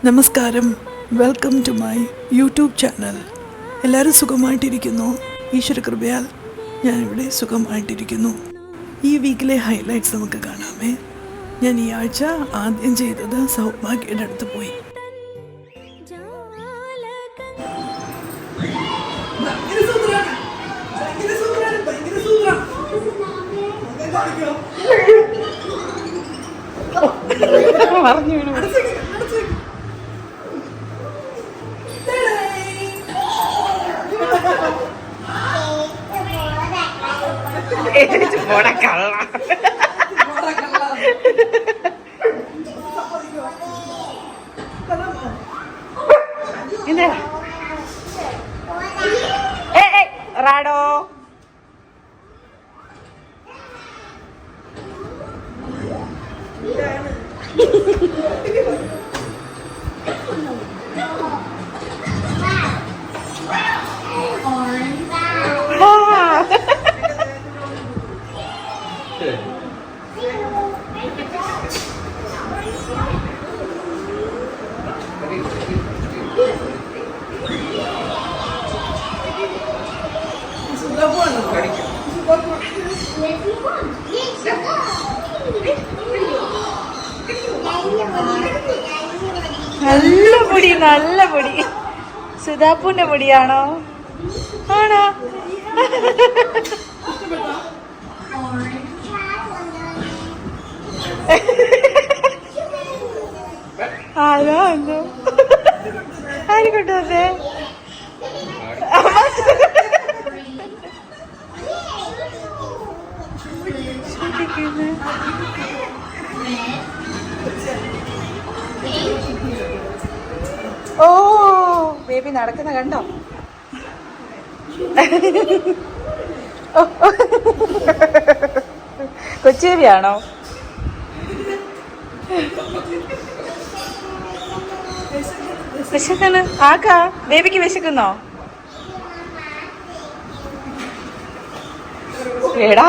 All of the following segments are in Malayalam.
നമസ്കാരം, welcome to my YouTube channel. എല്ലാവരും സുഖമായിട്ടിരിക്കുന്നു. ഈശ്വരകൃപയാൽ ഞാനിവിടെ സുഖമായിട്ടിരിക്കുന്നു. ഈ വീക്കിലെ ഹൈലൈറ്റ്സ് നമുക്ക് കാണാമേ. ഞാൻ ഈ ആഴ്ച ആദ്യം ചെയ്തത് സൗഭാഗ്യയുടെ അടുത്ത് പോയി. റാഡോ നല്ല പൊടി, നല്ല പൊടി. സുധാപ്പൂന്റെ പൊടിയാണോ? ആണോ? ആരോ എന്തോ ആയിക്കോട്ടെ. അതെ ഓ ബേബി നടക്കുന്ന കണ്ടോ? കൊച്ചേരിയാണോ? വിശക്കുന്നു ആക്കാ? ബേബിക്ക് വിശക്കുന്നോ? ഏടാ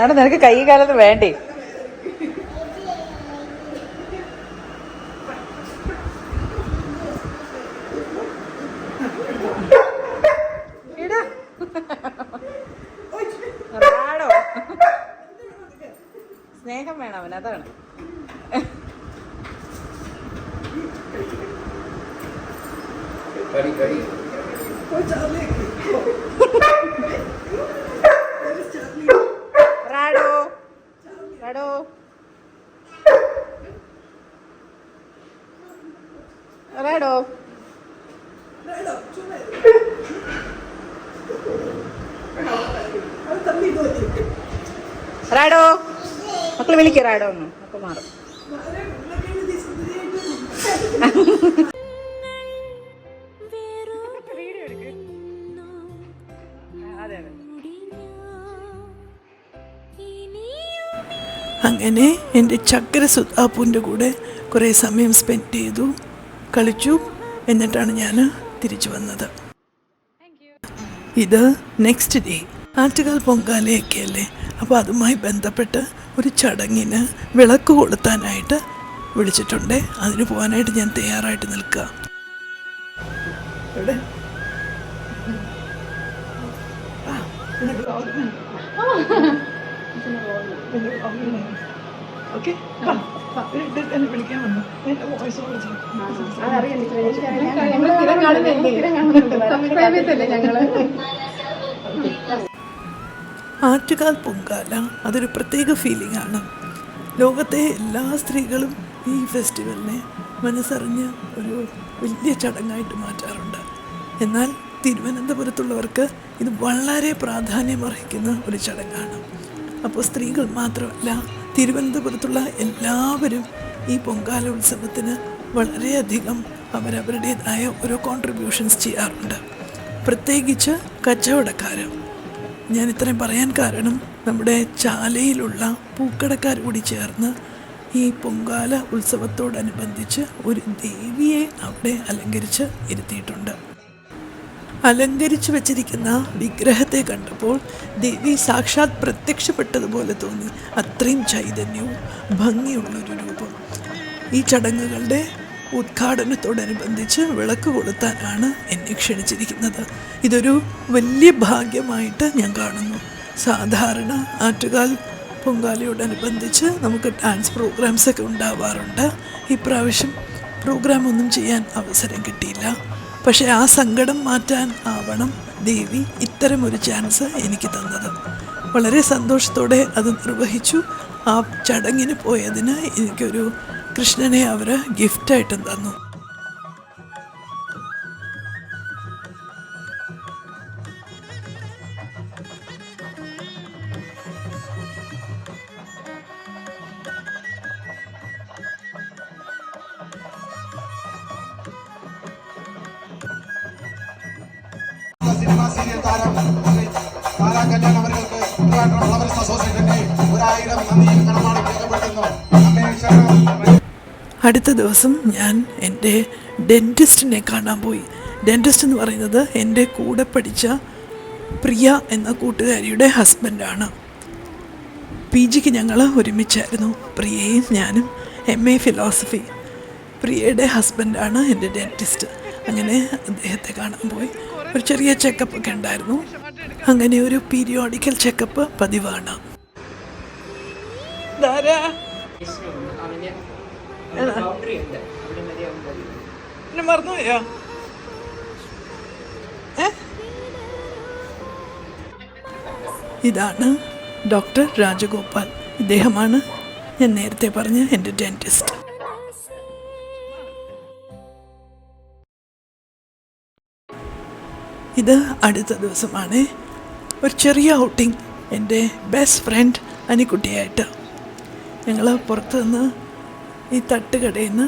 ആണ് നിനക്ക് കൈ കാലത്ത് വേണ്ടേ? സ്നേഹം വേണം അവൻ, അതാണ്. റാഡോ റാഡോ റാഡോ റാഡോ മക്കള് വിളിക്ക റാഡോ ഒന്ന്, അപ്പൊ മാറും. അങ്ങനെ എൻ്റെ ചക്കര സുധാപ്പൂൻ്റെ കൂടെ കുറേ സമയം സ്പെൻഡ് ചെയ്തു, കളിച്ചു. എന്നിട്ടാണ് ഞാൻ തിരിച്ചു വന്നത്. ഇത് നെക്സ്റ്റ് ഡേ ആറ്റുകാൽ പൊങ്കാലയൊക്കെ അല്ലേ, അപ്പോൾ അതുമായി ബന്ധപ്പെട്ട് ഒരു ചടങ്ങിന് വിളക്ക് കൊളുത്താനായിട്ട് വിളിച്ചിട്ടുണ്ട്. അതിന് പോകാനായിട്ട് ഞാൻ തയ്യാറായിട്ട് നിൽക്കുക. വിളിക്കാൻ വന്നു. ആറ്റുകാൽ പൊങ്കാല അതൊരു പ്രത്യേക ഫീലിംഗ് ആണ്. ലോകത്തെ എല്ലാ സ്ത്രീകളും ഈ ഫെസ്റ്റിവലിനെ മനസ്സറിഞ്ഞ് ഒരു വലിയ ചടങ്ങായിട്ട് മാറ്റാറുണ്ട്. എന്നാൽ തിരുവനന്തപുരത്തുള്ളവർക്ക് ഇത് വളരെ പ്രാധാന്യമർഹിക്കുന്ന ഒരു ചടങ്ങാണ്. അപ്പോൾ സ്ത്രീകൾ മാത്രമല്ല, തിരുവനന്തപുരത്തുള്ള എല്ലാവരും ഈ പൊങ്കാല ഉത്സവത്തിന് വളരെയധികം അവരവരുടേതായ ഓരോ കോൺട്രിബ്യൂഷൻസ് ചെയ്യാറുണ്ട്. പ്രത്യേകിച്ച് കച്ചവടക്കാർ. ഞാൻ ഇത്രയും പറയാൻ കാരണം, നമ്മുടെ ചാലയിലുള്ള പൂക്കടക്കാർ കൂടി ചേർന്ന് ഈ പൊങ്കാല ഉത്സവത്തോടനുബന്ധിച്ച് ഒരു ദേവിയെ അവിടെ അലങ്കരിച്ച് ഇരുത്തിയിട്ടുണ്ട്. അലങ്കരിച്ചു വെച്ചിരിക്കുന്ന വിഗ്രഹത്തെ കണ്ടപ്പോൾ ദേവി സാക്ഷാത് പ്രത്യക്ഷപ്പെട്ടതുപോലെ തോന്നി. അത്രയും ചൈതന്യവും ഭംഗിയുള്ളൊരു രൂപം. ഈ ചടങ്ങുകളുടെ ഉദ്ഘാടനത്തോടനുബന്ധിച്ച് വിളക്ക് കൊളുത്താനാണ് എന്നെ ക്ഷണിച്ചിരിക്കുന്നത്. ഇതൊരു വലിയ ഭാഗ്യമായിട്ട് ഞാൻ കാണുന്നു. സാധാരണ ആറ്റുകാൽ പൊങ്കാലയോടനുബന്ധിച്ച് നമുക്ക് ഡാൻസ് പ്രോഗ്രാംസൊക്കെ ഉണ്ടാവാറുണ്ട്. ഇപ്രാവശ്യം പ്രോഗ്രാം ഒന്നും ചെയ്യാൻ അവസരം കിട്ടിയില്ല. പക്ഷേ ആ സങ്കടം മാറ്റാൻ ആവണം ദേവി ഇത്തരമൊരു ചാൻസ് എനിക്ക് തന്നത്. വളരെ സന്തോഷത്തോടെ അത് നിർവഹിച്ചു. ആ ചടങ്ങിന് പോയതിന് എനിക്കൊരു കൃഷ്ണനെ അവർ ഗിഫ്റ്റായിട്ടും തന്നു. സിനിമ സീരിയൽ താരം താരാ കല്യാൺ അവർക്ക് ഫ്ലവേഴ്സ് അസോസിയേഷന്റെ 1000 നന്ദിയും കടപ്പാടും രേഖപ്പെടുത്തുന്നു. അടുത്ത ദിവസം ഞാൻ എൻ്റെ ഡെൻറ്റിസ്റ്റിനെ കാണാൻ പോയി. ഡെൻറ്റിസ്റ്റ് എന്ന് പറയുന്നത് എൻ്റെ കൂടെ പഠിച്ച പ്രിയ എന്ന കൂട്ടുകാരിയുടെ ഹസ്ബൻഡാണ്. PGക്ക് ഞങ്ങൾ ഒരുമിച്ചായിരുന്നു, പ്രിയയും ഞാനും. MA philosophy. പ്രിയയുടെ ഹസ്ബൻഡാണ് എൻ്റെ ഡെൻറ്റിസ്റ്റ്. അങ്ങനെ അദ്ദേഹത്തെ കാണാൻ പോയി. ഒരു ചെറിയ ചെക്കപ്പ് ഒക്കെ ഉണ്ടായിരുന്നു. അങ്ങനെ ഒരു പീരിയോഡിക്കൽ ചെക്കപ്പ് പതിവാണ്. മറന്നുപോയോ? ഇതാണ് ഡോക്ടർ രാജഗോപാൽ. ഇദ്ദേഹമാണ് ഞാൻ നേരത്തെ പറഞ്ഞ എൻ്റെ ഡെൻറ്റിസ്റ്റ്. ഇത് അടുത്ത ദിവസമാണ്. ഒരു ചെറിയ ഔട്ടിങ് എൻ്റെ ബെസ്റ്റ് ഫ്രണ്ട് അനിക്കുട്ടിയായിട്ട്. ഞങ്ങൾ പുറത്ത് നിന്ന് ഈ തട്ടുകടയിൽ നിന്ന്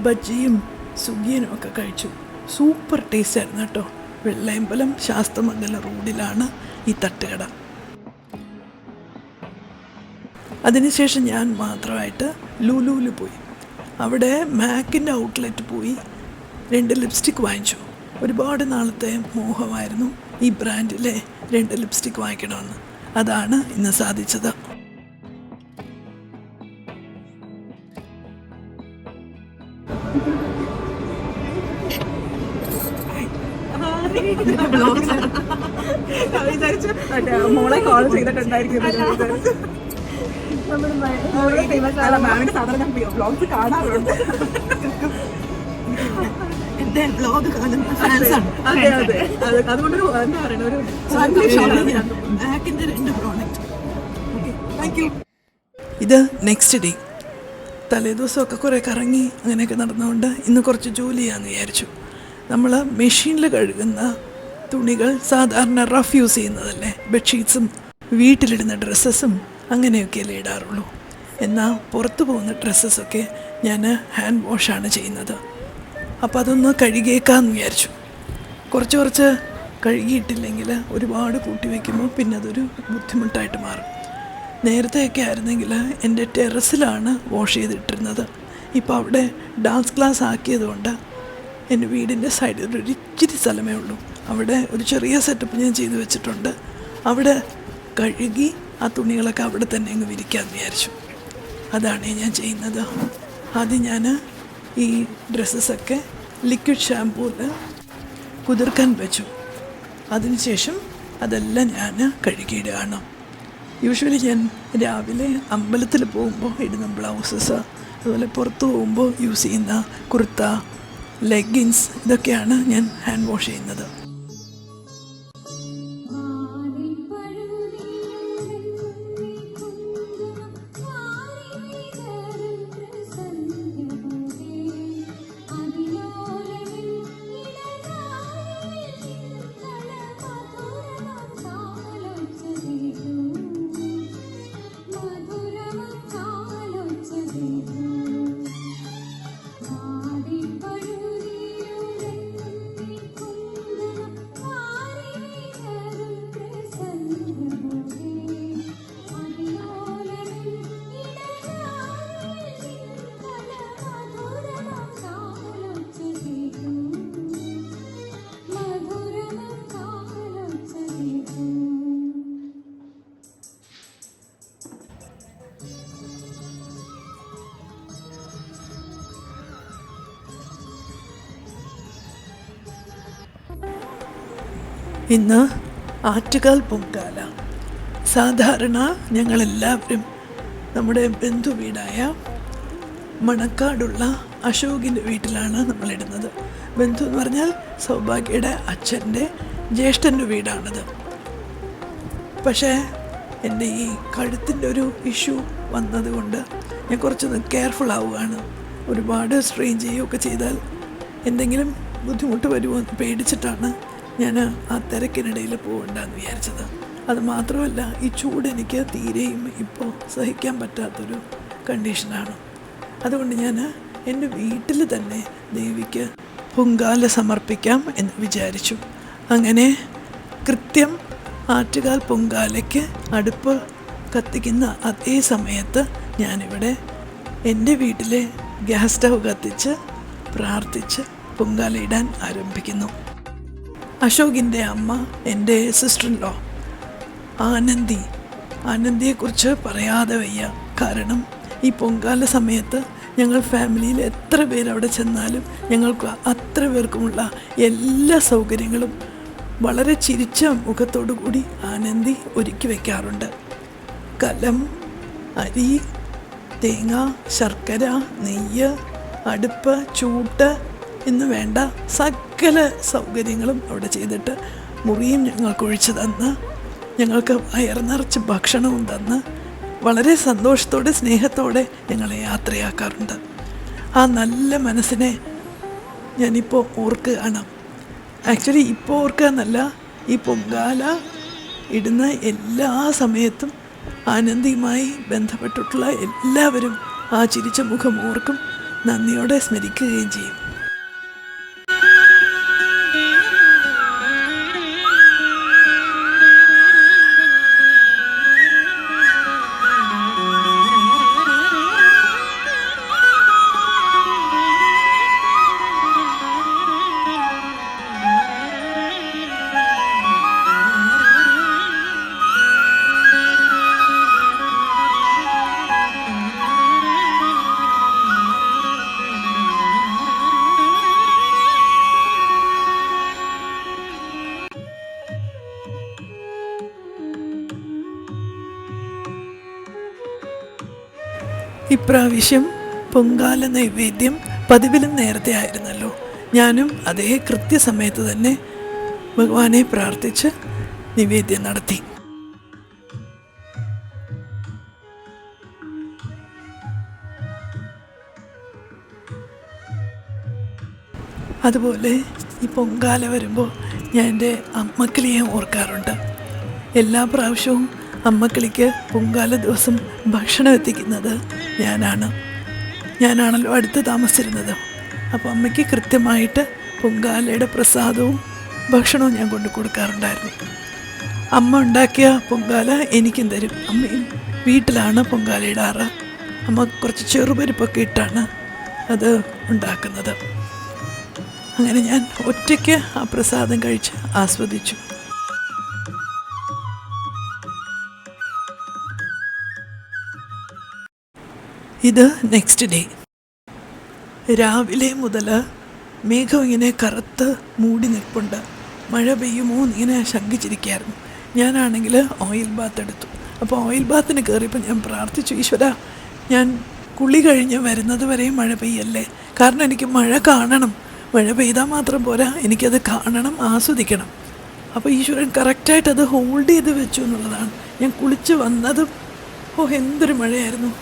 ബജ്ജിയും സുഗിയനും ഒക്കെ കഴിച്ചു. സൂപ്പർ ടേസ്റ്റ് ആയിരുന്നു കേട്ടോ. വെള്ളയമ്പലം ശാസ്തമംഗലം റോഡിലാണ് ഈ തട്ടുകട. അതിനുശേഷം ഞാൻ മാത്രമായിട്ട് ലുലുവിൽ പോയി. അവിടെ മാക്കിൻ്റെ ഔട്ട്ലെറ്റ് പോയി 2 ലിപ്സ്റ്റിക് വാങ്ങിച്ചു. ഒരുപാട് നാളത്തെ മോഹമായിരുന്നു ഈ ബ്രാൻഡിലെ 2 ലിപ്സ്റ്റിക് വാങ്ങിക്കണമെന്ന്. അതാണ് ഇന്ന് സാധിച്ചത്. മോളെ കോൾ ചെയ്തിട്ടുണ്ടായിരിക്കും. മാമിന്റെ സാധാരണ ബ്ലോഗ്സ് കാണാറുണ്ട്. എൻ്റെ ബ്ലോഗ് കാണുന്ന ഫാൻസാണ്. അതെ അതെ, അതുകൊണ്ടൊരു എന്താ പറയുക, ഒരു ബാക്കിൻ്റെ 2 പ്രോഡക്റ്റ്. Okay, thank you. ഇത് നെക്സ്റ്റ് ഡേ. തലേദിവസമൊക്കെ കുറേ കറങ്ങി അങ്ങനെയൊക്കെ നടന്നുകൊണ്ട് ഇന്ന് കുറച്ച് ജോലി ചെയ്യാമെന്ന് വിചാരിച്ചു. നമ്മൾ മെഷീനിൽ കഴുകുന്ന തുണികൾ സാധാരണ റഫ് യൂസ് ചെയ്യുന്നതല്ലേ. ബെഡ്ഷീറ്റ്സും വീട്ടിലിടുന്ന ഡ്രസ്സസും അങ്ങനെയൊക്കെയല്ലേ ഇടാറുള്ളൂ. എന്നാൽ പുറത്ത് പോകുന്ന ഡ്രസ്സസൊക്കെ ഞാൻ ഹാൻഡ് വാഷാണ് ചെയ്യുന്നത്. അപ്പോൾ അതൊന്ന് കഴുകിയേക്കാമെന്ന് വിചാരിച്ചു. കുറച്ച് കഴുകിയിട്ടില്ലെങ്കിൽ ഒരുപാട് കൂട്ടി വയ്ക്കുമ്പോൾ പിന്നെ അതൊരു ബുദ്ധിമുട്ടായിട്ട് മാറും. നേരത്തെയൊക്കെ ആയിരുന്നെങ്കിൽ എൻ്റെ ടെറസിലാണ് വാഷ് ചെയ്തിട്ടിരുന്നത്. ഇപ്പോൾ അവിടെ ഡാൻസ് ക്ലാസ് ആക്കിയതുകൊണ്ട് എൻ്റെ വീടിൻ്റെ സൈഡിൽ ഒരു ഇച്ചിരി സ്ഥലമേ ഉള്ളൂ. അവിടെ ഒരു ചെറിയ സെറ്റപ്പ് ഞാൻ ചെയ്തു വെച്ചിട്ടുണ്ട്. അവിടെ കഴുകി ആ തുണികളൊക്കെ അവിടെ തന്നെ അങ്ങ് വിരിക്കാമെന്ന് വിചാരിച്ചു. അതാണ് ഞാൻ ചെയ്യുന്നത്. ആദ്യം ഞാൻ ഈ ഡ്രസ്സസൊക്കെ ലിക്വിഡ് ഷാമ്പൂവിൽ കുതിർക്കാൻ വെച്ചു. അതിനുശേഷം അതെല്ലാം ഞാൻ കഴുകിയിടുകയാണ്. യൂഷ്വലി ഞാൻ രാവിലെ അമ്പലത്തിൽ പോകുമ്പോൾ ഇടുന്ന ബ്ലൗസസ്, അതുപോലെ പുറത്ത് പോകുമ്പോൾ യൂസ് ചെയ്യുന്ന കുർത്ത, ലെഗിൻസ്, ഇതൊക്കെയാണ് ഞാൻ ഹാൻഡ് വാഷ് ചെയ്യുന്നത്. ഇന്ന് ആറ്റുകാൽ പൊങ്കാല. സാധാരണ ഞങ്ങളെല്ലാവരും നമ്മുടെ ബന്ധു വീടായ മണക്കാടുള്ള അശോകിൻ്റെ വീട്ടിലാണ് നമ്മളിടുന്നത്. ബന്ധു എന്ന് പറഞ്ഞാൽ സൗഭാഗ്യയുടെ അച്ഛൻ്റെ ജ്യേഷ്ഠൻ്റെ വീടാണത്. പക്ഷേ എൻ്റെ ഈ കഴുത്തിൻ്റെ ഒരു ഇഷ്യൂ വന്നതുകൊണ്ട് ഞാൻ കുറച്ചൊന്ന് കെയർഫുൾ ആവുകയാണ്. ഒരുപാട് സ്ട്രെയിൻ ചെയ്യുകയൊക്കെ ചെയ്താൽ എന്തെങ്കിലും ബുദ്ധിമുട്ട് വരുമോ എന്ന് പേടിച്ചിട്ടാണ് ഞാൻ ആ തിരക്കിനിടയിൽ പോകണ്ടെന്ന് വിചാരിച്ചത്. അത് മാത്രമല്ല, ഈ ചൂട് എനിക്ക് തീരെയും ഇപ്പോൾ സഹിക്കാൻ പറ്റാത്തൊരു കണ്ടീഷനാണ്. അതുകൊണ്ട് ഞാൻ എൻ്റെ വീട്ടിൽ തന്നെ ദേവിക്ക് പൊങ്കാല സമർപ്പിക്കാം എന്ന് വിചാരിച്ചു. അങ്ങനെ കൃത്യം ആറ്റുകാൽ പൊങ്കാലയ്ക്ക് അടുപ്പ് കത്തിക്കുന്ന അതേ സമയത്ത് ഞാനിവിടെ എൻ്റെ വീട്ടിലെ ഗ്യാസ് സ്റ്റൗ കത്തിച്ച് പ്രാർത്ഥിച്ച് പൊങ്കാല ഇടാൻ ആരംഭിക്കുന്നു. അശോകിൻ്റെ അമ്മ എൻ്റെ സിസ്റ്റർ ഇൻ ലോ ആനന്ദിയെക്കുറിച്ച് പറയാതെ വയ്യ. കാരണം ഈ പൊങ്കാല സമയത്ത് ഞങ്ങൾ ഫാമിലിയിൽ എത്ര പേരവിടെ ചെന്നാലും ഞങ്ങൾക്ക് അത്ര പേർക്കുമുള്ള എല്ലാ സൗകര്യങ്ങളും വളരെ ചിരിച്ച മുഖത്തോടു കൂടി ആനന്ദി ഒരുക്കി വയ്ക്കാറുണ്ട്. കലം, അരി, തേങ്ങ, ശർക്കര, നെയ്യ്, അടുപ്പ്, ചൂട്ട് എന്ന് വേണ്ട സകല സൗകര്യങ്ങളും അവിടെ ചെയ്തിട്ട് മുറിയും ഞങ്ങൾക്ക് ഒഴിച്ചു തന്ന് ഞങ്ങൾക്ക് വയറ് നിറച്ച് ഭക്ഷണവും തന്ന് വളരെ സന്തോഷത്തോടെ സ്നേഹത്തോടെ ഞങ്ങളെ യാത്രയാക്കാറുണ്ട്. ആ നല്ല മനസ്സിനെ ഞാനിപ്പോൾ ഓർക്കുകയാണ്. ആക്ച്വലി ഇപ്പോൾ ഓർക്കുക എന്നല്ല, ഈ പൊങ്കാല ഇടുന്ന എല്ലാ സമയത്തും ആനന്ദിയുമായി ബന്ധപ്പെട്ടിട്ടുള്ള എല്ലാവരും ആ ചിരിച്ച മുഖം ഓർക്കും, നന്ദിയോടെ സ്മരിക്കുകയും ചെയ്യും. ഇപ്രാവശ്യം പൊങ്കാല നൈവേദ്യം പതിവിലും നേരത്തെ ആയിരുന്നല്ലോ. ഞാനും അതേ കൃത്യസമയത്ത് തന്നെ ഭഗവാനെ പ്രാർത്ഥിച്ച് നിവേദ്യം നടത്തി. അതുപോലെ ഈ പൊങ്കാല വരുമ്പോൾ ഞാൻ എൻ്റെ അമ്മക്കിളിയെ ഓർക്കാറുണ്ട്. എല്ലാ പ്രാവശ്യവും അമ്മക്കിളിക്ക് പൊങ്കാല ദിവസം ഭക്ഷണം എത്തിക്കുന്നത് ഞാനാണല്ലോ അടുത്ത് താമസിച്ചിരുന്നത്. അപ്പോൾ അമ്മയ്ക്ക് കൃത്യമായിട്ട് പൊങ്കാലയുടെ പ്രസാദവും ഭക്ഷണവും ഞാൻ കൊണ്ടു കൊടുക്കാറുണ്ടായിരുന്നു. അമ്മ ഉണ്ടാക്കിയ പൊങ്കാല എനിക്കും തരും. അമ്മയും വീട്ടിലാണ് പൊങ്കാല ഇടാറ്. അമ്മ കുറച്ച് ചെറുപരിപ്പൊക്കെ ഇട്ടാണ് അത് ഉണ്ടാക്കുന്നത്. അങ്ങനെ ഞാൻ ഒറ്റയ്ക്ക് ആ പ്രസാദം കഴിച്ച് ആസ്വദിച്ചു. ഇത് നെക്സ്റ്റ് ഡേ. രാവിലെ മുതൽ മേഘം ഇങ്ങനെ കറുത്ത് മൂടി നിൽപ്പുണ്ട്. മഴ പെയ്യുമോ എന്നിങ്ങനെ ശങ്കിച്ചിരിക്കുകയായിരുന്നു. ഞാനാണെങ്കിൽ ഓയിൽ ബാത്ത് എടുത്തു. അപ്പോൾ ഓയിൽ ബാത്തിന് കയറിയപ്പോൾ ഞാൻ പ്രാർത്ഥിച്ചു, ഈശ്വര, ഞാൻ കുളി കഴിഞ്ഞ് വരുന്നത് വരെ മഴ പെയ്യല്ലേ. കാരണം എനിക്ക് മഴ കാണണം. മഴ പെയ്താൽ മാത്രം പോരാ, എനിക്കത് കാണണം, ആസ്വദിക്കണം. അപ്പോൾ ഈശ്വരൻ കറക്റ്റായിട്ട് അത് ഹോൾഡ് ചെയ്ത് വെച്ചു എന്നുള്ളതാണ്. ഞാൻ കുളിച്ച് വന്നതും എന്തൊരു മഴയായിരുന്നു.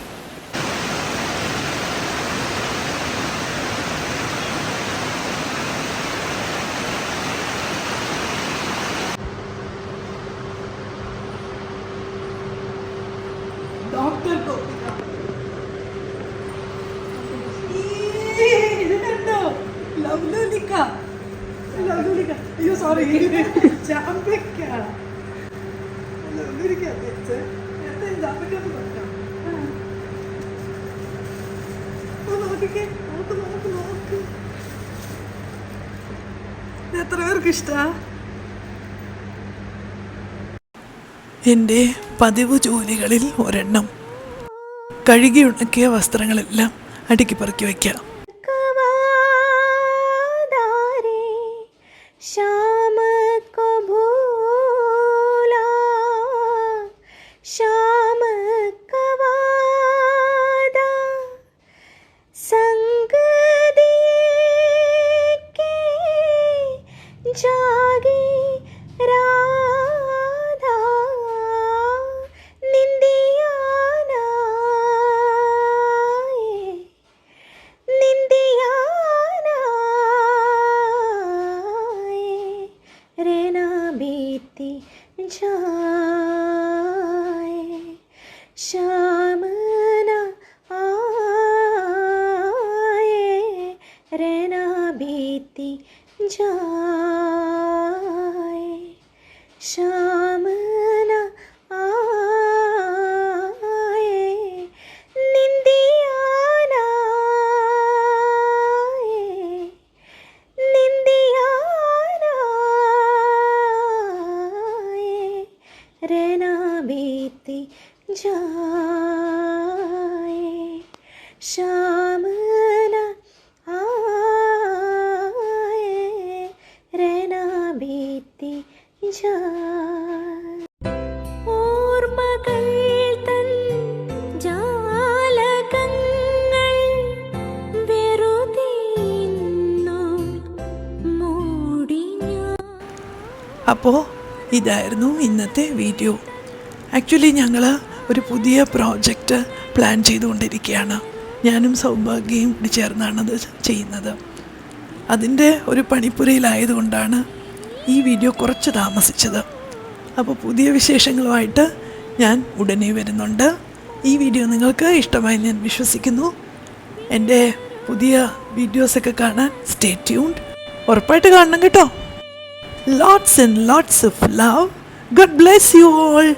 അയ്യോ സോറി, ചാമ്പയ്ക്ക. എത്ര പേർക്ക് ഇഷ്ടാ? എൻ്റെ പതിവ് ജോലികളിൽ ഒരെണ്ണം കഴുകി ഉണക്കിയ വസ്ത്രങ്ങളെല്ലാം അടുക്കി പറക്കി വയ്ക്കാം. शाम को भू बीती जाए, शाम न आए, निंदिया न आए, निंदिया न आए, रहना बीती जाए, शाम न आए, रहना बीती जाए. ഓർമ്മകൾ തൻ ജാലകങ്ങൾ വെറുതെ ഇന്നു മൂടിഞ്ഞാൻ. അപ്പോൾ ഇതായിരുന്നു ഇന്നത്തെ വീഡിയോ. ആക്ച്വലി ഞങ്ങൾ ഒരു പുതിയ പ്രോജക്റ്റ് പ്ലാൻ ചെയ്തുകൊണ്ടിരിക്കുകയാണ്. ഞാനും സൗഭാഗ്യയും കൂടി ചേർന്നാണത് ചെയ്യുന്നത്. അതിൻ്റെ ഒരു പണിപ്പുരയിലായതുകൊണ്ടാണ് ഈ വീഡിയോ കുറച്ച് താമസിച്ചത്. അപ്പോൾ പുതിയ വിശേഷങ്ങളുമായിട്ട് ഞാൻ ഉടനെ വരുന്നുണ്ട്. ഈ വീഡിയോ നിങ്ങൾക്ക് ഇഷ്ടമായി ഞാൻ വിശ്വസിക്കുന്നു. എൻ്റെ പുതിയ വീഡിയോസൊക്കെ കാണാൻ സ്റ്റേ ട്യൂൺഡ്. ഉറപ്പായിട്ട് കാണണം കേട്ടോ. Lots and lots of love. God bless you all.